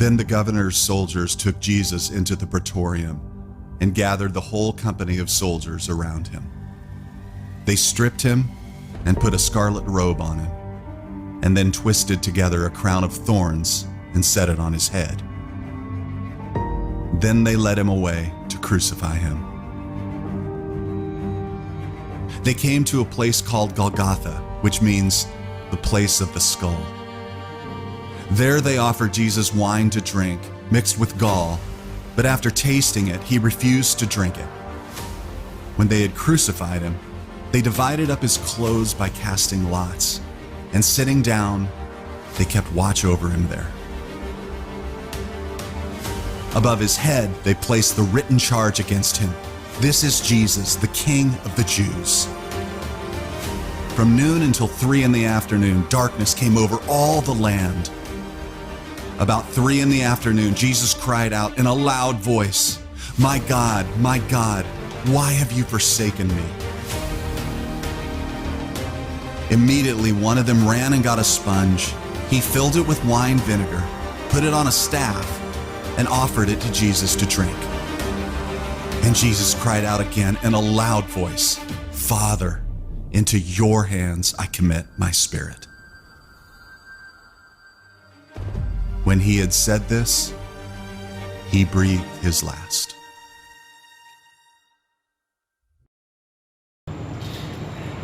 Then the governor's soldiers took Jesus into the praetorium and gathered the whole company of soldiers around him. They stripped him and put a scarlet robe on him, and then twisted together a crown of thorns and set it on his head. Then they led him away to crucify him. They came to a place called Golgotha, which means the place of the skull. There they offered Jesus wine to drink, mixed with gall, but after tasting it, he refused to drink it. When they had crucified him, they divided up his clothes by casting lots, and sitting down, they kept watch over him there. Above his head, they placed the written charge against him: "This is Jesus, the King of the Jews." From noon until 3 in the afternoon, darkness came over all the land. About 3 in the afternoon, Jesus cried out in a loud voice, my God, why have you forsaken me?" Immediately, one of them ran and got a sponge. He filled it with wine vinegar, put it on a staff, and offered it to Jesus to drink. And Jesus cried out again in a loud voice, "Father, into your hands I commit my spirit." When he had said this, he breathed his last.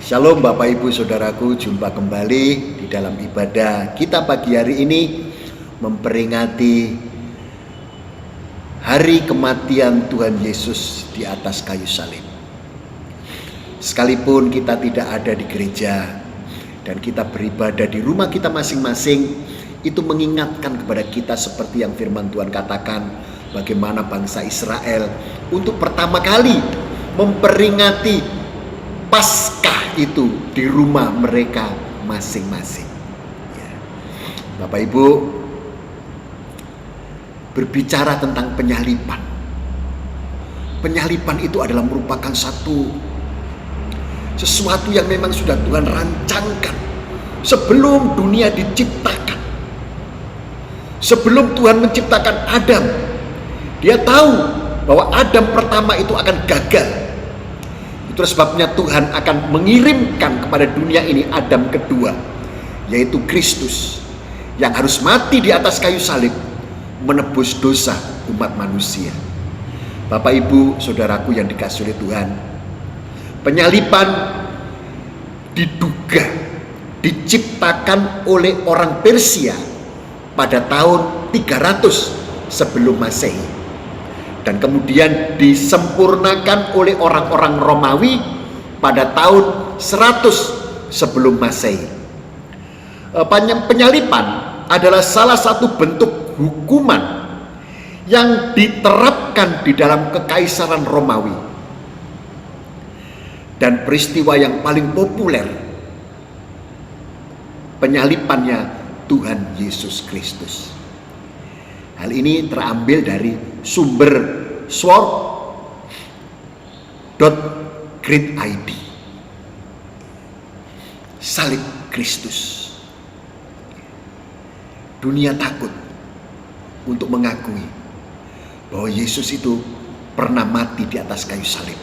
Shalom Bapak Ibu Saudaraku, jumpa kembali di dalam ibadah kita pagi hari ini memperingati hari kematian Tuhan Yesus di atas kayu salib. Sekalipun kita tidak ada di gereja dan kita beribadah di rumah kita masing-masing, itu mengingatkan kepada kita seperti yang firman Tuhan katakan, bagaimana bangsa Israel untuk pertama kali memperingati Paskah itu di rumah mereka masing-masing. Ya. Bapak Ibu, berbicara tentang penyaliban. Penyaliban itu adalah merupakan sesuatu yang memang sudah Tuhan rancangkan sebelum dunia diciptakan. Sebelum Tuhan menciptakan Adam, Dia tahu bahwa Adam pertama itu akan gagal. Itu sebabnya Tuhan akan mengirimkan kepada dunia ini Adam kedua, yaitu Kristus, yang harus mati di atas kayu salib menebus dosa umat manusia. Bapak Ibu Saudaraku yang dikasihi oleh Tuhan, penyaliban diduga diciptakan oleh orang Persia pada tahun 300 sebelum Masehi, dan kemudian disempurnakan oleh orang-orang Romawi pada tahun 100 sebelum Masehi. Penyaliban adalah salah satu bentuk hukuman yang diterapkan di dalam kekaisaran Romawi, dan peristiwa yang paling populer penyalibannya Tuhan Yesus Kristus. Hal ini terambil dari sumber sword.grid.id. Salib Kristus. Dunia takut untuk mengakui bahwa Yesus itu pernah mati di atas kayu salib.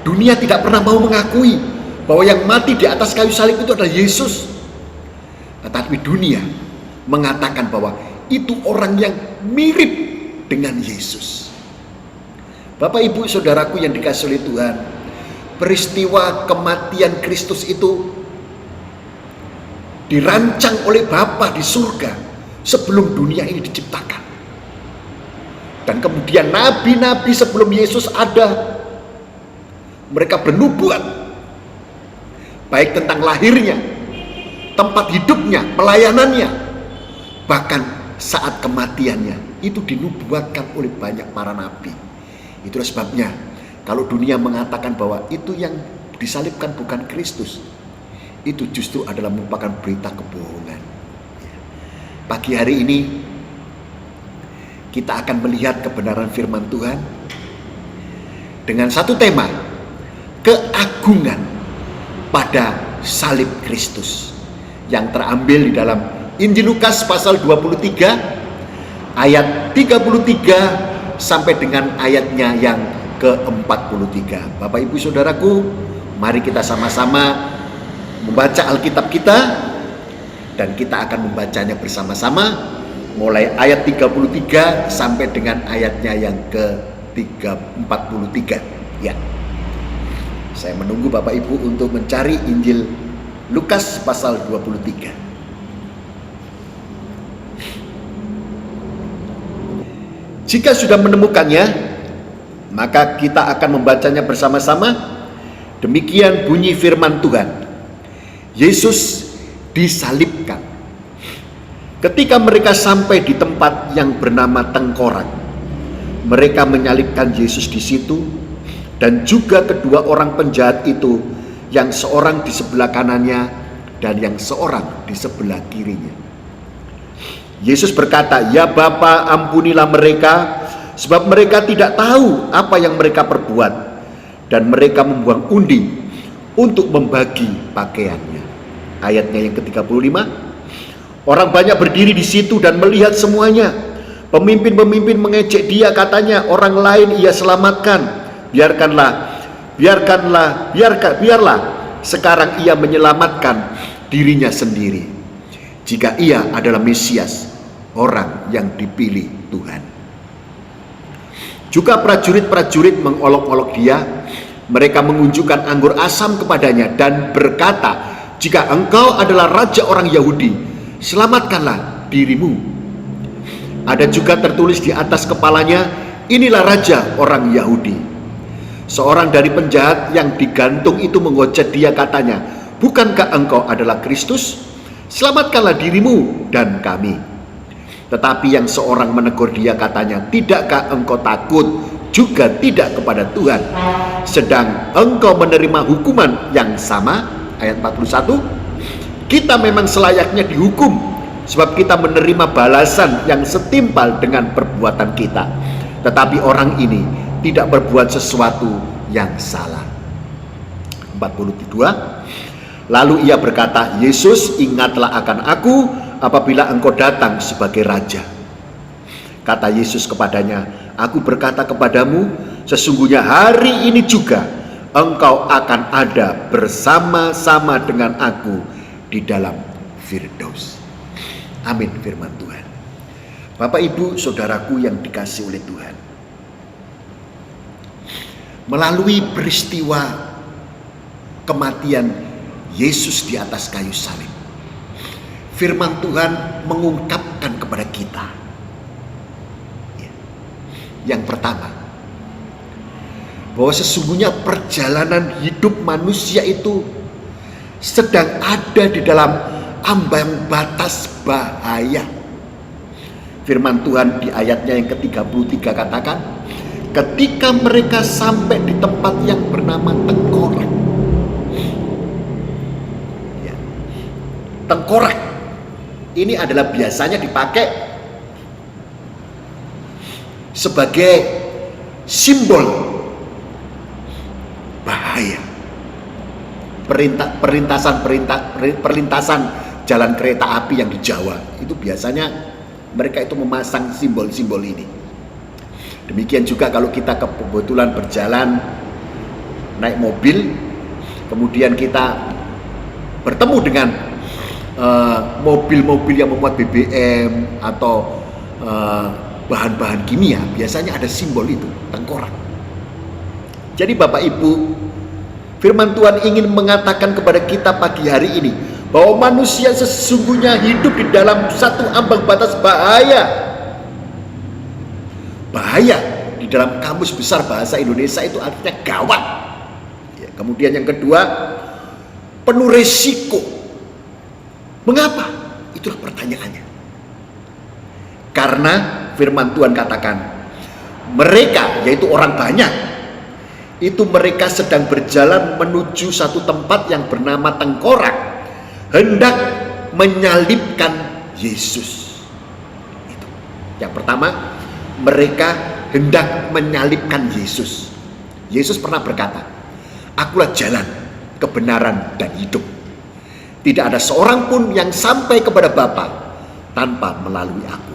Dunia tidak pernah mau mengakui bahwa yang mati di atas kayu salib itu adalah Yesus. Tetapi dunia mengatakan bahwa itu orang yang mirip dengan Yesus. Bapak Ibu Saudaraku yang dikasihi oleh Tuhan, peristiwa kematian Kristus itu dirancang oleh Bapa di surga sebelum dunia ini diciptakan. Dan kemudian nabi-nabi sebelum Yesus ada, mereka bernubuat baik tentang lahirnya, tempat hidupnya, pelayanannya, bahkan saat kematiannya itu dinubuatkan oleh banyak para nabi. Itulah sebabnya kalau dunia mengatakan bahwa itu yang disalibkan bukan Kristus, itu justru adalah merupakan berita kebohongan. Pagi hari ini kita akan melihat kebenaran firman Tuhan dengan satu tema, keagungan pada salib Kristus, yang terambil di dalam Injil Lukas pasal 23 ayat 33 sampai dengan ayatnya yang ke-43. Bapak Ibu Saudaraku, mari kita sama-sama membaca Alkitab kita, dan kita akan membacanya bersama-sama mulai ayat 33 sampai dengan ayatnya yang ke-43. Ya. Saya menunggu Bapak Ibu untuk mencari Injil Lukas pasal 23. Jika sudah menemukannya, maka kita akan membacanya bersama-sama. Demikian bunyi firman Tuhan. Yesus disalibkan. Ketika mereka sampai di tempat yang bernama Tengkorak, mereka menyalibkan Yesus di situ, dan juga kedua orang penjahat itu, yang seorang di sebelah kanannya dan yang seorang di sebelah kirinya. Yesus berkata, "Ya Bapa, ampunilah mereka, sebab mereka tidak tahu apa yang mereka perbuat." Dan mereka membuang undi untuk membagi pakaiannya. Ayatnya yang ke-35. Orang banyak berdiri di situ dan melihat semuanya. Pemimpin-pemimpin mengejek dia, katanya, "Orang lain ia selamatkan. Biarlah. Sekarang ia menyelamatkan dirinya sendiri, jika ia adalah Mesias, orang yang dipilih Tuhan." Juga prajurit-prajurit mengolok-olok dia. Mereka mengunjukkan anggur asam kepadanya dan berkata, "Jika engkau adalah raja orang Yahudi, selamatkanlah dirimu." Ada juga tertulis di atas kepalanya, "Inilah raja orang Yahudi." Seorang dari penjahat yang digantung itu menghujat dia, katanya, "Bukankah engkau adalah Kristus? Selamatkanlah dirimu dan kami." Tetapi yang seorang menegur dia, katanya, "Tidakkah engkau takut juga tidak kepada Tuhan, sedang engkau menerima hukuman yang sama?" Ayat 41. "Kita memang selayaknya dihukum, sebab kita menerima balasan yang setimpal dengan perbuatan kita. Tetapi orang ini tidak berbuat sesuatu yang salah." 42. Lalu ia berkata, "Yesus, ingatlah akan aku apabila engkau datang sebagai raja." Kata Yesus kepadanya, "Aku berkata kepadamu, sesungguhnya hari ini juga engkau akan ada bersama-sama dengan aku di dalam Firdaus." Amin firman Tuhan. Bapak Ibu Saudaraku yang dikasihi oleh Tuhan, melalui peristiwa kematian Yesus di atas kayu salib, firman Tuhan mengungkapkan kepada kita, yang pertama, bahwa sesungguhnya perjalanan hidup manusia itu sedang ada di dalam ambang batas bahaya. Firman Tuhan di ayatnya yang ke-33 katakan, ketika mereka sampai di tempat yang bernama Tengkorak. Ya. Tengkorak ini adalah biasanya dipakai sebagai simbol bahaya. Perlintasan jalan kereta api yang di Jawa itu biasanya mereka itu memasang simbol-simbol ini. Demikian juga kalau kita kebetulan berjalan naik mobil, kemudian kita bertemu dengan mobil-mobil yang memuat BBM atau bahan-bahan kimia, biasanya ada simbol itu, tengkorak. Jadi Bapak Ibu, firman Tuhan ingin mengatakan kepada kita pagi hari ini bahwa manusia sesungguhnya hidup di dalam satu ambang batas bahaya. Bahaya di dalam kamus besar bahasa Indonesia itu artinya gawat. Ya, kemudian yang kedua, penuh resiko. Mengapa? Itulah pertanyaannya. Karena firman Tuhan katakan, mereka, yaitu orang banyak, itu mereka sedang berjalan menuju satu tempat yang bernama Tengkorak, hendak menyalibkan Yesus. Itu. Yang pertama, mereka hendak menyalibkan Yesus. Yesus pernah berkata, "Akulah jalan, kebenaran, dan hidup. Tidak ada seorang pun yang sampai kepada Bapa tanpa melalui aku."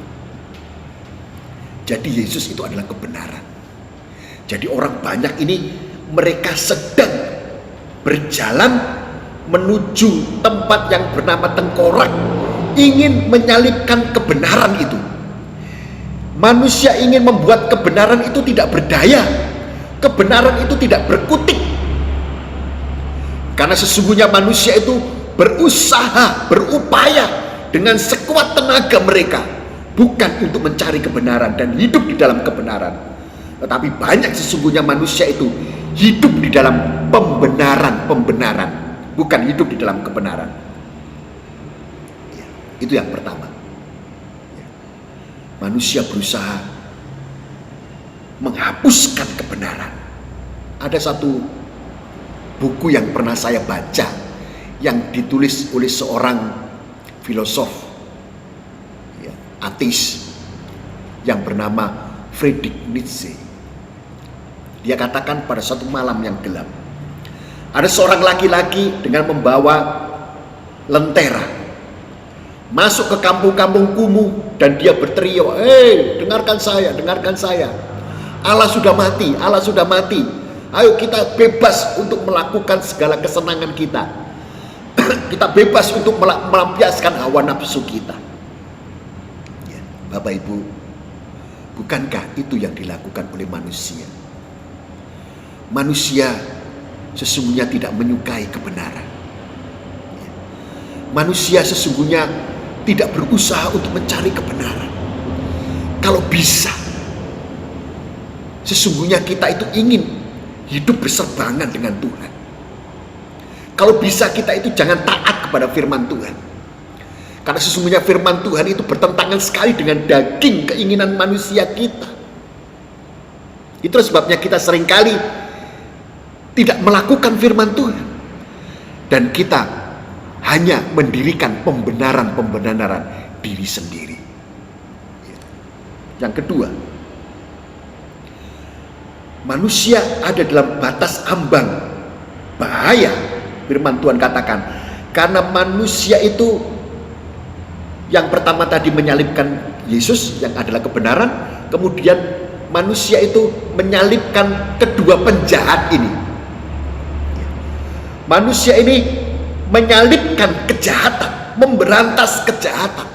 Jadi Yesus itu adalah kebenaran. Jadi orang banyak ini mereka sedang berjalan menuju tempat yang bernama tengkorak, ingin menyalibkan kebenaran itu. Manusia ingin membuat kebenaran itu tidak berdaya, kebenaran itu tidak berkutik. Karena sesungguhnya manusia itu berusaha, berupaya dengan sekuat tenaga mereka, bukan untuk mencari kebenaran dan hidup di dalam kebenaran. Tetapi banyak sesungguhnya manusia itu hidup di dalam pembenaran, bukan hidup di dalam kebenaran. Ya, itu yang pertama. Ya. Manusia berusaha menghapuskan kebenaran. Ada satu buku yang pernah saya baca yang ditulis oleh seorang filosof ya, ateis yang bernama Friedrich Nietzsche. Dia katakan pada suatu malam yang gelap, ada seorang laki-laki dengan membawa lentera masuk ke kampung-kampung kumuh dan dia berteriak, "Hei, dengarkan saya. Allah sudah mati, Allah sudah mati. Ayo kita bebas untuk melakukan segala kesenangan kita. Kita bebas untuk melampiaskan hawa nafsu kita." Ya, Bapak Ibu, bukankah itu yang dilakukan oleh manusia? Manusia sesungguhnya tidak menyukai kebenaran. Ya. Manusia sesungguhnya tidak berusaha untuk mencari kebenaran. Kalau bisa, sesungguhnya kita itu ingin hidup berserbangan dengan Tuhan. Kalau bisa kita itu jangan taat kepada firman Tuhan. Karena sesungguhnya firman Tuhan itu bertentangan sekali dengan daging keinginan manusia kita. Itu sebabnya kita seringkali tidak melakukan firman Tuhan. Dan kita hanya mendirikan pembenaran diri sendiri. Yang kedua, manusia ada dalam batas ambang bahaya. Firman Tuhan katakan, karena manusia itu yang pertama tadi menyalibkan Yesus yang adalah kebenaran, kemudian manusia itu menyalibkan kedua penjahat ini. Manusia ini menyalibkan kejahatan, memberantas kejahatan.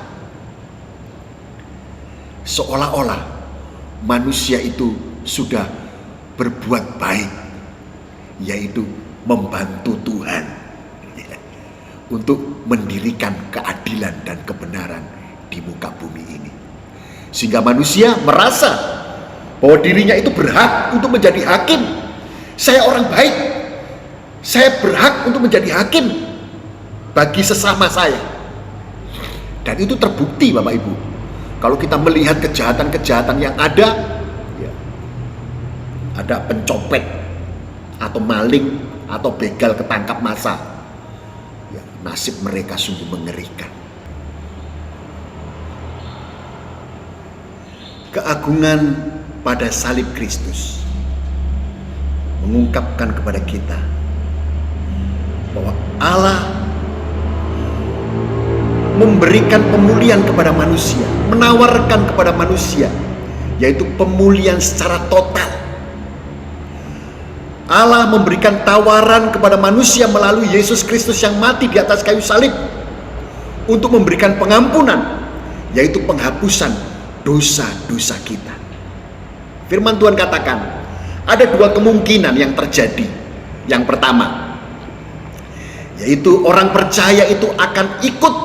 Seolah-olah manusia itu sudah berbuat baik, yaitu membantu Tuhan untuk mendirikan keadilan dan kebenaran di muka bumi ini. Sehingga manusia merasa bahwa dirinya itu berhak untuk menjadi hakim. Saya orang baik, saya berhak untuk menjadi hakim bagi sesama saya. Dan itu terbukti Bapak Ibu. Kalau kita melihat kejahatan-kejahatan yang ada, ya, ada pencopet atau maling atau begal ketangkap massa, ya, nasib mereka sungguh mengerikan. Keagungan pada salib Kristus mengungkapkan kepada kita bahwa Allah memberikan pemulihan kepada manusia, menawarkan kepada manusia, yaitu pemulihan secara total. Allah memberikan tawaran kepada manusia melalui Yesus Kristus yang mati di atas kayu salib untuk memberikan pengampunan, yaitu penghapusan dosa-dosa kita. Firman Tuhan katakan, ada dua kemungkinan yang terjadi. Yang pertama, yaitu orang percaya itu akan ikut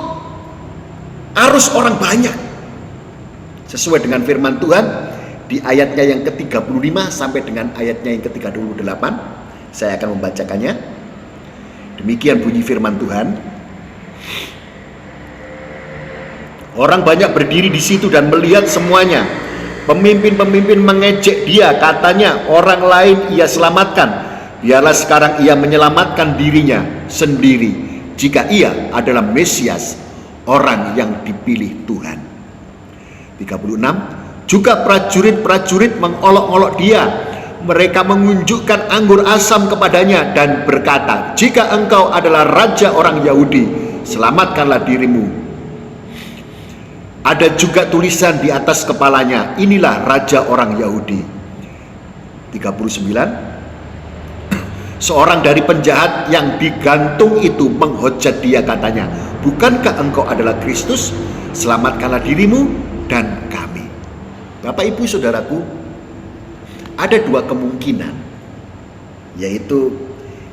arus orang banyak. Sesuai dengan firman Tuhan di ayatnya yang ke-35 sampai dengan ayatnya yang ke-38. Saya akan membacakannya. Demikian bunyi firman Tuhan. Orang banyak berdiri di situ dan melihat semuanya. Pemimpin-pemimpin mengejek dia, katanya orang lain ia selamatkan. Biarlah sekarang ia menyelamatkan dirinya sendiri jika ia adalah Mesias, orang yang dipilih Tuhan. 36. Juga prajurit-prajurit mengolok-olok dia. Mereka mengunjukkan anggur asam kepadanya dan berkata, jika engkau adalah raja orang Yahudi, selamatkanlah dirimu. Ada juga tulisan di atas kepalanya, inilah raja orang Yahudi. 39. Seorang dari penjahat yang digantung itu menghujat dia, katanya, bukankah engkau adalah Kristus? Selamatkanlah dirimu dan kami. Bapak ibu saudaraku, ada dua kemungkinan, yaitu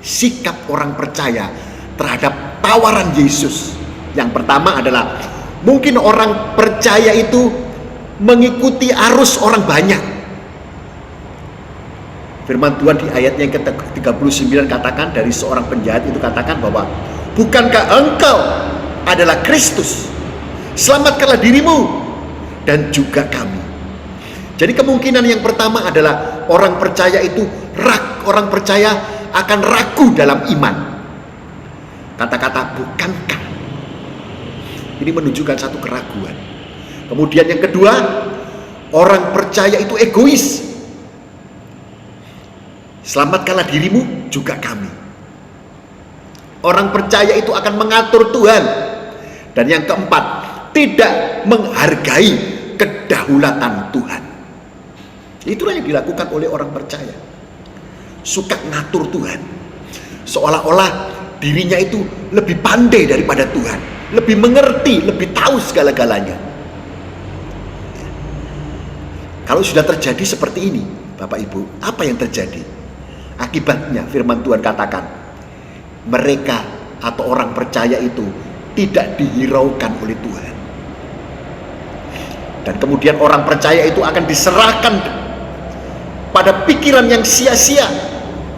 sikap orang percaya terhadap tawaran Yesus. Yang pertama adalah mungkin orang percaya itu mengikuti arus orang banyak. Firman Tuhan di ayat yang ke-39 katakan, dari seorang penjahat itu katakan bahwa bukankah engkau adalah Kristus? Selamatkanlah dirimu dan juga kami. Jadi kemungkinan yang pertama adalah orang percaya itu orang percaya akan ragu dalam iman. Kata-kata bukankah ini menunjukkan satu keraguan. Kemudian yang kedua, orang percaya itu egois. Selamatkanlah dirimu juga kami. Orang percaya itu akan mengatur Tuhan. Dan yang keempat, tidak menghargai kedaulatan Tuhan. Itulah yang dilakukan oleh orang percaya. Suka ngatur Tuhan, seolah-olah dirinya itu lebih pandai daripada Tuhan, lebih mengerti, lebih tahu segala-galanya. Kalau sudah terjadi seperti ini, Bapak Ibu, apa yang terjadi? Akibatnya firman Tuhan katakan, mereka atau orang percaya itu tidak dihiraukan oleh Tuhan. Dan kemudian orang percaya itu akan diserahkan pada pikiran yang sia-sia,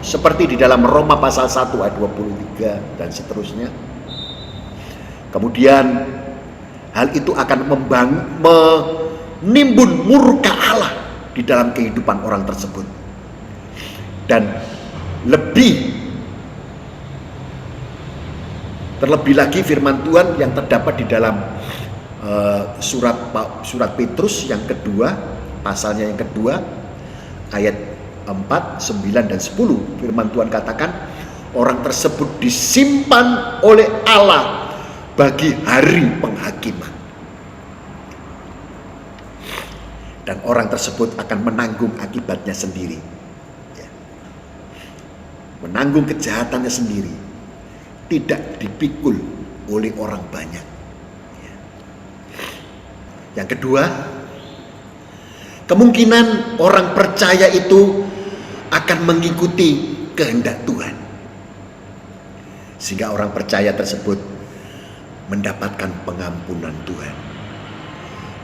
seperti di dalam Roma pasal 1 ayat 23 dan seterusnya. Kemudian hal itu akan menimbun murka Allah di dalam kehidupan orang tersebut. Dan terlebih lagi firman Tuhan yang terdapat di dalam surat Petrus yang kedua, pasalnya yang kedua, ayat 4, 9, dan 10. Firman Tuhan katakan, orang tersebut disimpan oleh Allah bagi hari penghakiman. Dan orang tersebut akan menanggung akibatnya sendiri. Menanggung kejahatannya sendiri. Tidak dipikul oleh orang banyak. Yang kedua, kemungkinan orang percaya itu akan mengikuti kehendak Tuhan, sehingga orang percaya tersebut mendapatkan pengampunan Tuhan.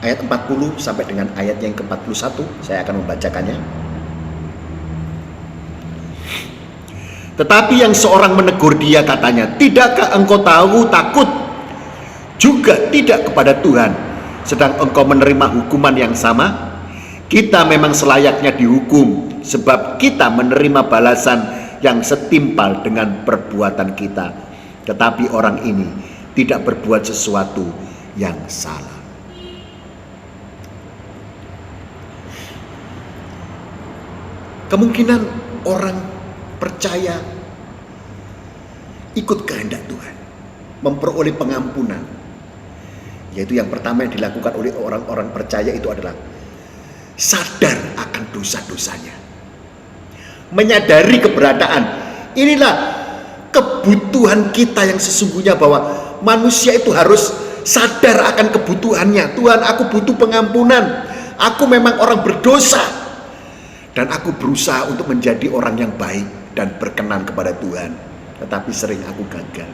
Ayat 40 sampai dengan ayat yang ke-41, saya akan membacakannya. Tetapi yang seorang menegur dia, katanya, tidakkah engkau tahu takut juga tidak kepada Tuhan, sedang engkau menerima hukuman yang sama? Kita memang selayaknya dihukum, sebab kita menerima balasan yang setimpal dengan perbuatan kita. Tetapi orang ini tidak berbuat sesuatu yang salah. Kemungkinan orang percaya ikut kehendak Tuhan, memperoleh pengampunan. Yaitu yang pertama yang dilakukan oleh orang-orang percaya itu adalah sadar akan dosa-dosanya, menyadari keberadaan. Inilah kebutuhan kita yang sesungguhnya, bahwa manusia itu harus sadar akan kebutuhannya. Tuhan, aku butuh pengampunan, aku memang orang berdosa, dan aku berusaha untuk menjadi orang yang baik dan berkenan kepada Tuhan, tetapi sering aku gagal.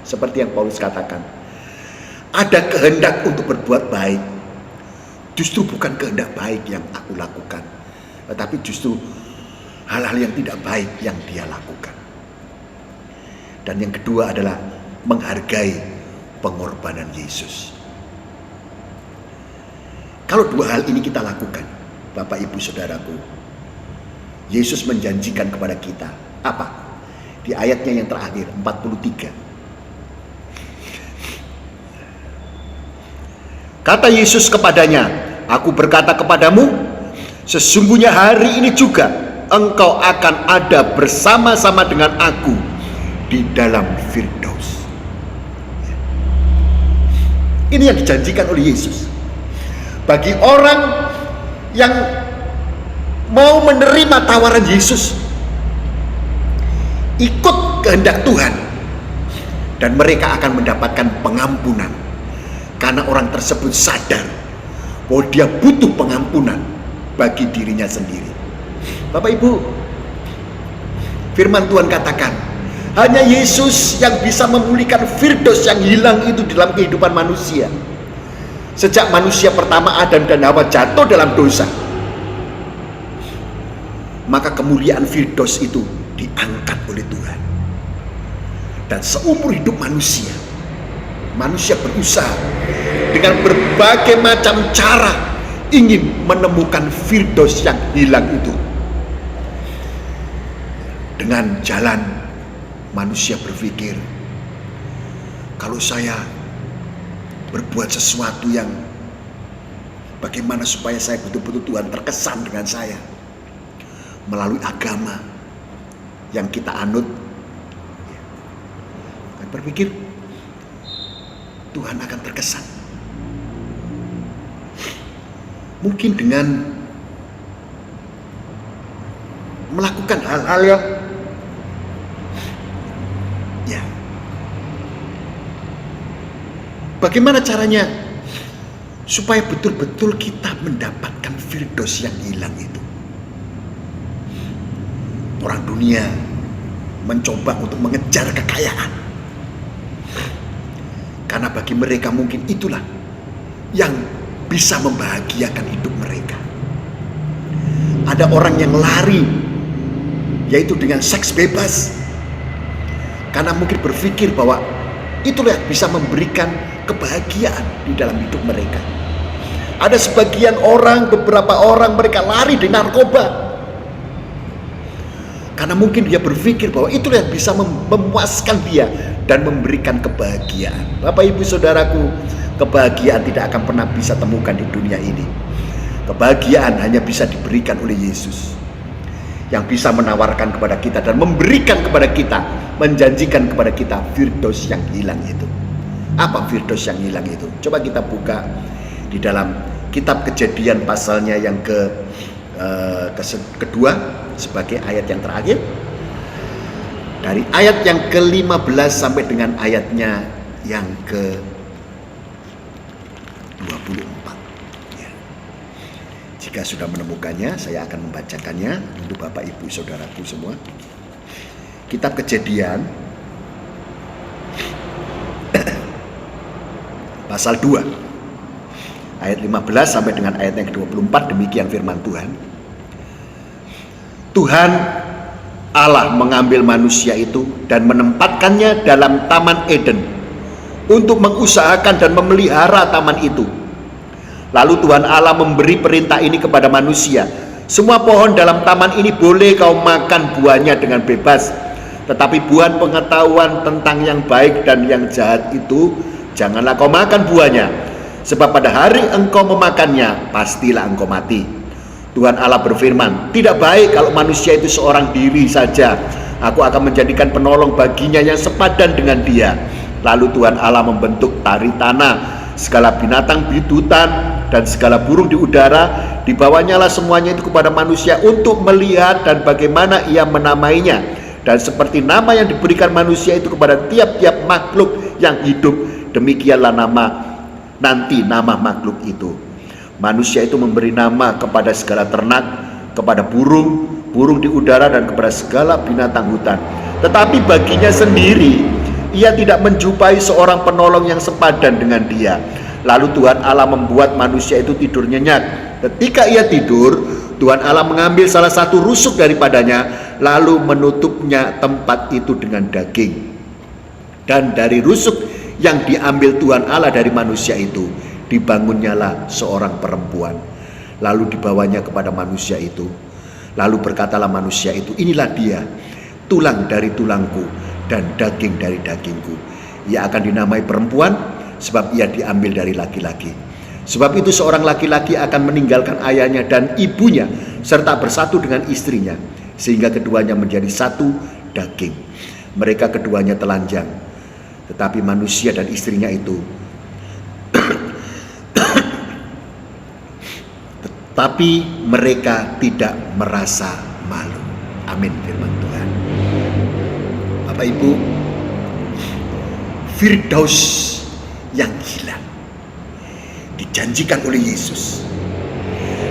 Seperti yang Paulus katakan, ada kehendak untuk berbuat baik, justru bukan kehendak baik yang aku lakukan, tetapi justru hal-hal yang tidak baik yang dia lakukan. Dan yang kedua adalah menghargai pengorbanan Yesus. Kalau dua hal ini kita lakukan, Bapak Ibu Saudaraku, Yesus menjanjikan kepada kita apa? Di ayatnya yang terakhir, 43. Kata Yesus kepadanya, aku berkata kepadamu, sesungguhnya hari ini juga engkau akan ada bersama-sama dengan aku di dalam Firdaus. Ini yang dijanjikan oleh Yesus. bagi orang yang mau menerima tawaran Yesus, ikut kehendak Tuhan, dan mereka akan mendapatkan pengampunan karena orang tersebut sadar bahwa dia butuh pengampunan bagi dirinya sendiri. Bapak Ibu, firman Tuhan katakan hanya Yesus yang bisa memulihkan firdaus yang hilang itu dalam kehidupan manusia. Sejak manusia pertama Adam dan Hawa jatuh dalam dosa, maka kemuliaan firdaus itu diangkat oleh Tuhan. Dan seumur hidup manusia berusaha dengan berbagai macam cara ingin menemukan firdaus yang hilang itu. Dengan jalan manusia berpikir, kalau saya berbuat sesuatu yang bagaimana supaya saya betul-betul Tuhan terkesan dengan saya, melalui agama yang kita anut, berpikir Tuhan akan terkesan. Mungkin dengan melakukan hal-hal yang bagaimana caranya supaya betul-betul kita mendapatkan firdaus yang hilang itu. Orang dunia mencoba untuk mengejar kekayaan, karena bagi mereka mungkin itulah yang bisa membahagiakan hidup mereka. Ada orang yang lari, yaitu dengan seks bebas, karena mungkin berpikir bahwa itulah yang bisa memberikan kebahagiaan di dalam hidup mereka. Ada sebagian orang, beberapa orang mereka lari di narkoba, karena mungkin dia berpikir bahwa itulah yang bisa memuaskan dia dan memberikan kebahagiaan. Bapak Ibu Saudaraku, kebahagiaan tidak akan pernah bisa temukan di dunia ini. Kebahagiaan hanya bisa diberikan oleh Yesus, yang bisa menawarkan kepada kita dan memberikan kepada kita, menjanjikan kepada kita firdaus yang hilang itu. Apa firdaus yang hilang itu? Coba kita buka di dalam kitab Kejadian pasalnya yang kedua sebagai ayat yang terakhir, dari ayat yang ke-15 sampai dengan ayatnya yang ke-24 ya. Jika sudah menemukannya, saya akan membacakannya untuk Bapak Ibu Saudaraku semua. Kitab Kejadian pasal 2 ayat 15 sampai dengan ayat yang ke-24. Demikian firman Tuhan. Tuhan Allah mengambil manusia itu dan menempatkannya dalam Taman Eden untuk mengusahakan dan memelihara taman itu. Lalu Tuhan Allah memberi perintah ini kepada manusia: semua pohon dalam taman ini boleh kau makan buahnya dengan bebas, tetapi buah pengetahuan tentang yang baik dan yang jahat itu janganlah kau makan buahnya, sebab pada hari engkau memakannya pastilah engkau mati. Tuhan Allah berfirman, tidak baik kalau manusia itu seorang diri saja. Aku akan menjadikan penolong baginya yang sepadan dengan dia. Lalu Tuhan Allah membentuk tari tanah, segala binatang bidutan, dan segala burung di udara. Dibawanya lah semuanya itu kepada manusia untuk melihat dan bagaimana ia menamainya. Dan seperti nama yang diberikan manusia itu kepada tiap-tiap makhluk yang hidup, demikianlah nanti nama makhluk itu. Manusia itu memberi nama kepada segala ternak, kepada burung di udara, dan kepada segala binatang hutan. Tetapi baginya sendiri ia tidak menjumpai seorang penolong yang sepadan dengan dia. Lalu Tuhan Allah membuat manusia itu tidur nyenyak. Ketika ia tidur, Tuhan Allah mengambil salah satu rusuk daripadanya, lalu menutupnya tempat itu dengan daging. Dan dari rusuk yang diambil Tuhan Allah dari manusia itu, dibangunnyalah seorang perempuan. Lalu dibawanya kepada manusia itu. Lalu berkatalah manusia itu, inilah dia, tulang dari tulangku dan daging dari dagingku. Ia akan dinamai perempuan, sebab ia diambil dari laki-laki. Sebab itu seorang laki-laki akan meninggalkan ayahnya dan ibunya, serta bersatu dengan istrinya, sehingga keduanya menjadi satu daging. Mereka keduanya telanjang, tetapi manusia dan istrinya itu tapi mereka tidak merasa malu. Amin, firman Tuhan. Bapak Ibu, Firdaus yang hilang dijanjikan oleh Yesus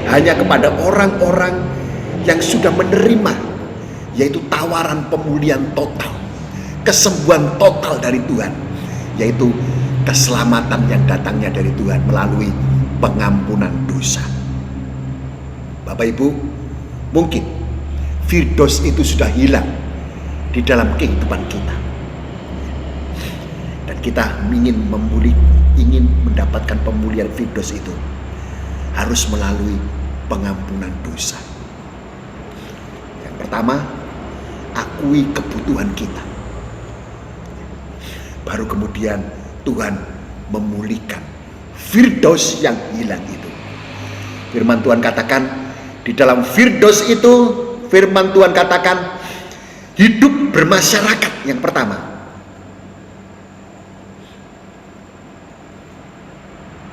hanya kepada orang-orang yang sudah menerima, yaitu tawaran pemulihan total, kesembuhan total dari Tuhan, yaitu keselamatan yang datangnya dari Tuhan melalui pengampunan dosa. Bapak Ibu, mungkin Firdaus itu sudah hilang di dalam kehidupan kita, dan kita ingin mendapatkan pemulihan Firdaus itu harus melalui pengampunan dosa. Yang pertama, akui kebutuhan kita, baru kemudian Tuhan memulihkan Firdaus yang hilang itu. Firman Tuhan katakan di dalam Firdaus itu, firman Tuhan katakan hidup bermasyarakat. Yang pertama,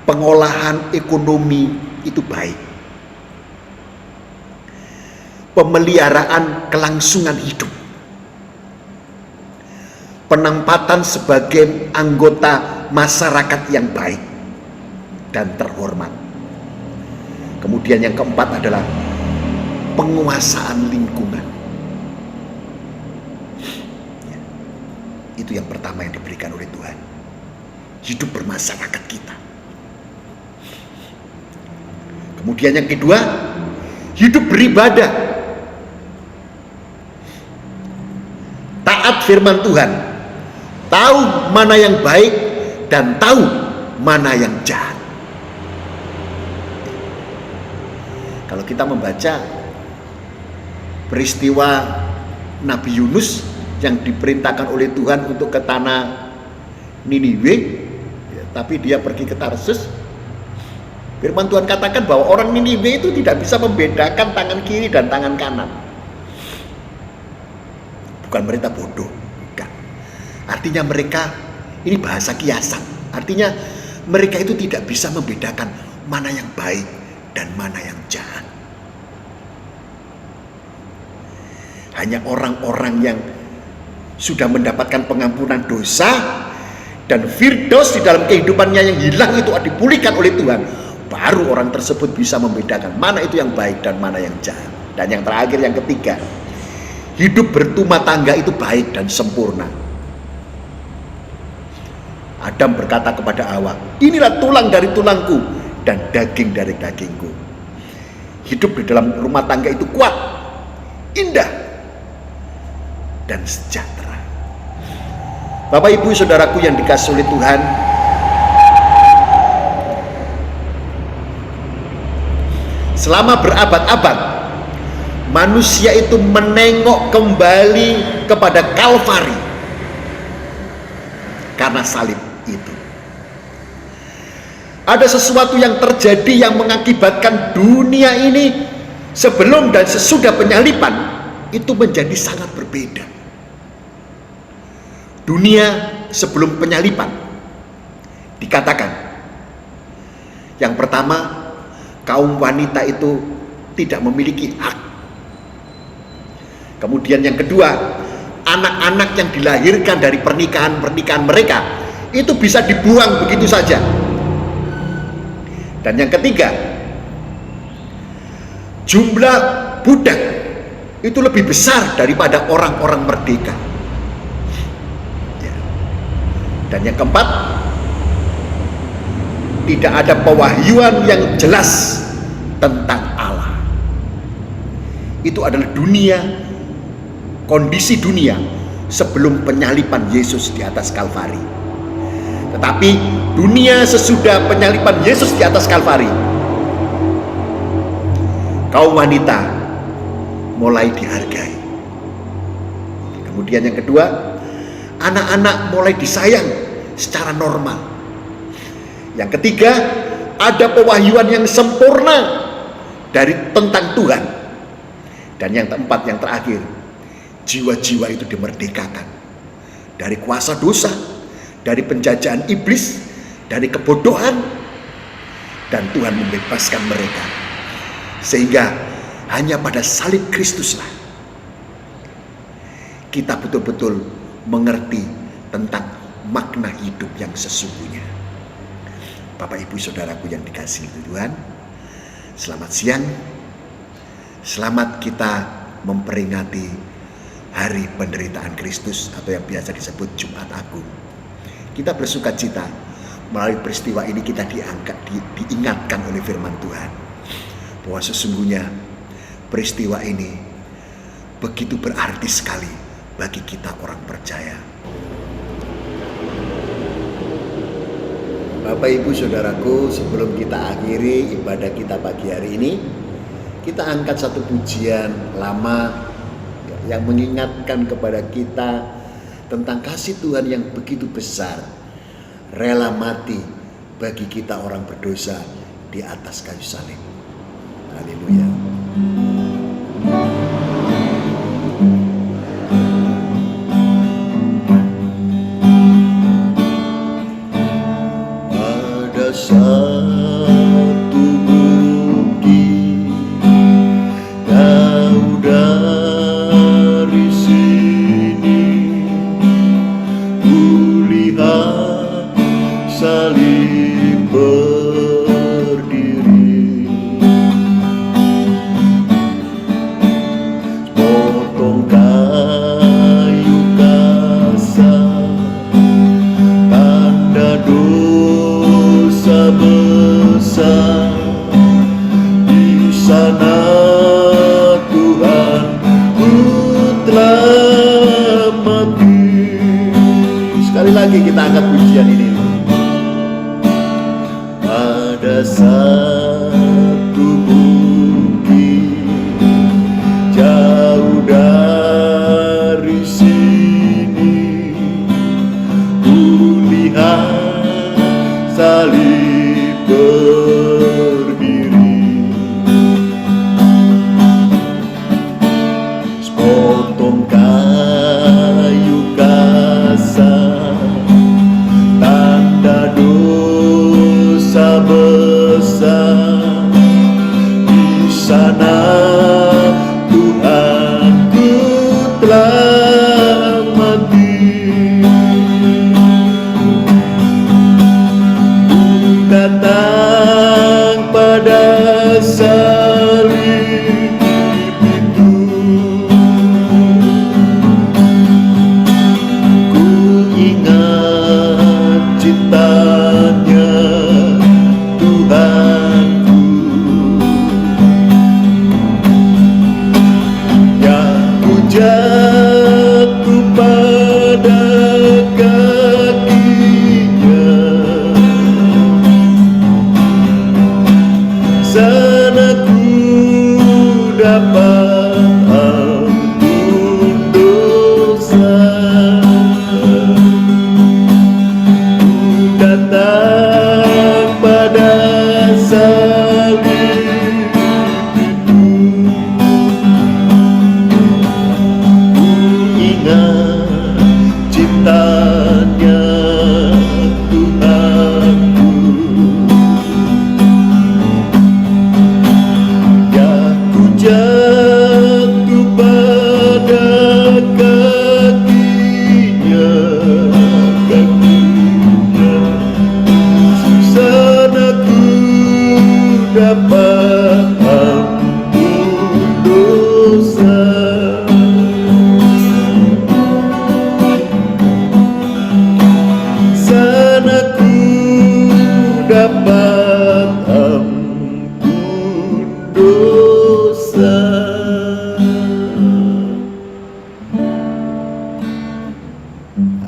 pengolahan ekonomi itu baik, pemeliharaan kelangsungan hidup, penempatan sebagai anggota masyarakat yang baik dan terhormat. Kemudian yang keempat adalah penguasaan lingkungan. Itu yang pertama yang diberikan oleh Tuhan. Hidup bermasyarakat kita. Kemudian yang kedua, hidup beribadah. Taat firman Tuhan. Tahu mana yang baik dan tahu mana yang jahat. Kalau kita membaca peristiwa Nabi Yunus yang diperintahkan oleh Tuhan untuk ke tanah Niniwe, tapi dia pergi ke Tarsus. Firman Tuhan katakan bahwa orang Niniwe itu tidak bisa membedakan tangan kiri dan tangan kanan. Bukan mereka bodoh, bukan. Artinya mereka, ini bahasa kiasan. Artinya mereka itu tidak bisa membedakan mana yang baik dan mana yang jahat. Hanya orang-orang yang sudah mendapatkan pengampunan dosa dan Firdaus di dalam kehidupannya yang hilang itu dipulihkan oleh Tuhan, baru orang tersebut bisa membedakan mana itu yang baik dan mana yang jahat. Dan yang terakhir, yang ketiga, hidup bertumah tangga itu baik dan sempurna. Adam berkata kepada Hawa, inilah tulang dari tulangku dan daging dari dagingku. Hidup di dalam rumah tangga itu kuat, indah, dan sejahtera. Bapak Ibu Saudaraku yang dikasihi oleh Tuhan, selama berabad-abad manusia itu menengok kembali kepada Kalvari karena salib itu. Ada sesuatu yang terjadi yang mengakibatkan dunia ini sebelum dan sesudah penyaliban itu menjadi sangat berbeda. Dunia sebelum penyaliban dikatakan, yang pertama, kaum wanita itu tidak memiliki hak. Kemudian yang kedua, anak-anak yang dilahirkan dari pernikahan mereka itu bisa dibuang begitu saja. Dan yang ketiga, jumlah budak itu lebih besar daripada orang-orang merdeka. Dan yang keempat, tidak ada pewahyuan yang jelas tentang Allah. Itu adalah dunia, kondisi dunia sebelum penyaliban Yesus di atas Kalvari. Tetapi dunia sesudah penyaliban Yesus di atas Kalvari, kaum wanita mulai dihargai. Kemudian yang kedua, anak-anak mulai disayang secara normal. Yang ketiga, ada pewahyuan yang sempurna tentang Tuhan. Dan yang keempat, yang terakhir, jiwa-jiwa itu dimerdekakan dari kuasa dosa, dari penjajahan iblis, dari kebodohan, dan Tuhan membebaskan mereka Sehingga hanya pada salib Kristuslah kita betul-betul mengerti tentang makna hidup yang sesungguhnya. Bapak Ibu Saudaraku yang dikasihi Tuhan, selamat siang. Selamat kita memperingati hari penderitaan Kristus atau yang biasa disebut Jumat Agung. Kita bersuka cita melalui peristiwa ini, kita diingatkan oleh firman Tuhan bahwa sesungguhnya peristiwa ini begitu berarti sekali bagi kita orang percaya. Bapak Ibu Saudaraku, sebelum kita akhiri ibadah kita pagi hari ini, kita angkat satu pujian lama yang mengingatkan kepada kita tentang kasih Tuhan yang begitu besar, rela mati bagi kita orang berdosa di atas kayu salib. Haleluya. Pada satu bukit jauh dari sini, kulihat salib berdiri, potong kayu kasar, tanda dosa besar. Di sana Tuhan ku telah mati. Sekali lagi kita angkat pujian ini. Pada satu bukit jauh dari sini, kulihat salib berdiri, sepotong kayu kasar, tanda dosa besar. Di sana Tuhanku telah mati. Datang pada salib itu, ku ingat cintanya Tuhanku, yang ku jatuh pada kakinya. Sana ku dapat ampun dosa, ku datang pada salib itu, ku ingat cintanya Tuhanku, jatuh pada kakinya, sana ku dapat ampun dosa. Sana ku dapat ampun dosa.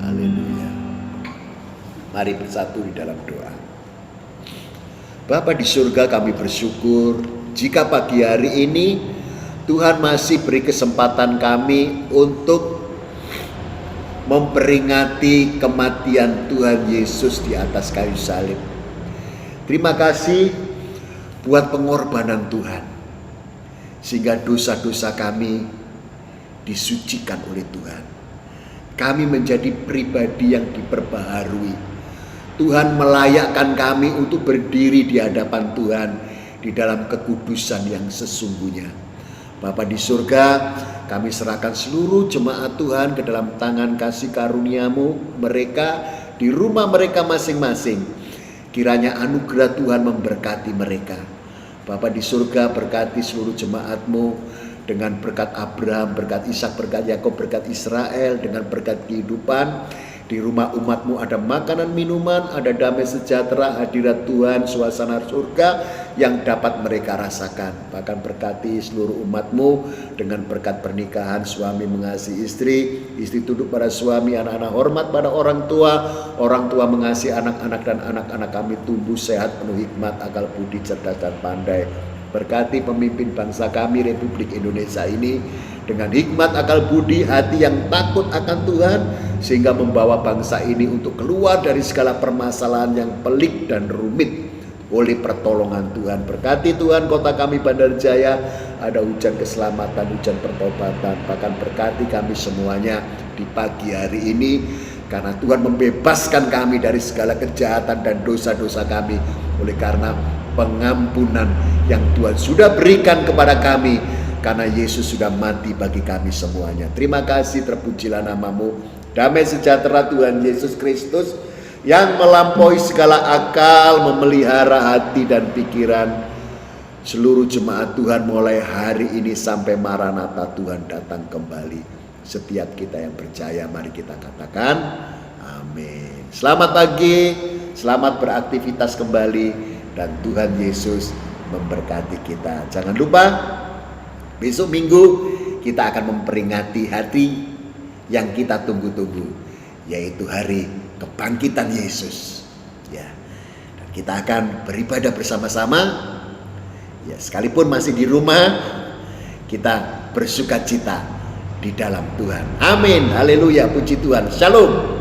Haleluya. Mari bersatu di dalam doa. Bapa di surga, kami bersyukur jika pagi hari ini Tuhan masih beri kesempatan kami untuk memperingati kematian Tuhan Yesus di atas kayu salib. Terima kasih buat pengorbanan Tuhan, sehingga dosa-dosa kami disucikan oleh Tuhan. Kami menjadi pribadi yang diperbaharui. Tuhan melayakkan kami untuk berdiri di hadapan Tuhan di dalam kekudusan yang sesungguhnya. Bapa di surga, kami serahkan seluruh jemaat Tuhan ke dalam tangan kasih karunia-Mu, mereka di rumah mereka masing-masing. Kiranya anugerah Tuhan memberkati mereka. Bapa di surga, berkati seluruh jemaat-Mu dengan berkat Abraham, berkat Ishak, berkat Yakub, berkat Israel, dengan berkat kehidupan. Di rumah umat-Mu ada makanan, minuman, ada damai sejahtera, hadirat Tuhan, suasana surga yang dapat mereka rasakan. Bahkan berkati seluruh umat-Mu dengan berkat pernikahan, suami mengasihi istri, istri tunduk pada suami, anak-anak hormat pada orang tua mengasihi anak-anak, dan anak-anak kami tumbuh sehat, penuh hikmat, akal budi, cerdas, dan pandai. Berkati pemimpin bangsa kami Republik Indonesia ini dengan hikmat, akal budi, hati yang takut akan Tuhan, sehingga membawa bangsa ini untuk keluar dari segala permasalahan yang pelik dan rumit oleh pertolongan Tuhan. Berkati Tuhan kota kami Bandar Jaya, ada hujan keselamatan, hujan pertobatan. Bahkan berkati kami semuanya di pagi hari ini, karena Tuhan membebaskan kami dari segala kejahatan dan dosa-dosa kami, oleh karena pengampunan yang Tuhan sudah berikan kepada kami, karena Yesus sudah mati bagi kami semuanya. Terima kasih, terpujilah nama-Mu. Damai sejahtera Tuhan Yesus Kristus yang melampaui segala akal memelihara hati dan pikiran seluruh jemaat Tuhan mulai hari ini sampai Maranatha Tuhan datang kembali. Setiap kita yang percaya, mari kita katakan amin. Selamat pagi, selamat beraktivitas kembali, dan Tuhan Yesus memberkati kita. Jangan lupa besok Minggu kita akan memperingati hari yang kita tunggu-tunggu, yaitu hari kebangkitan Yesus. Ya, dan kita akan beribadah bersama-sama. Ya, sekalipun masih di rumah, kita bersukacita di dalam Tuhan. Amin. Haleluya. Puji Tuhan. Shalom.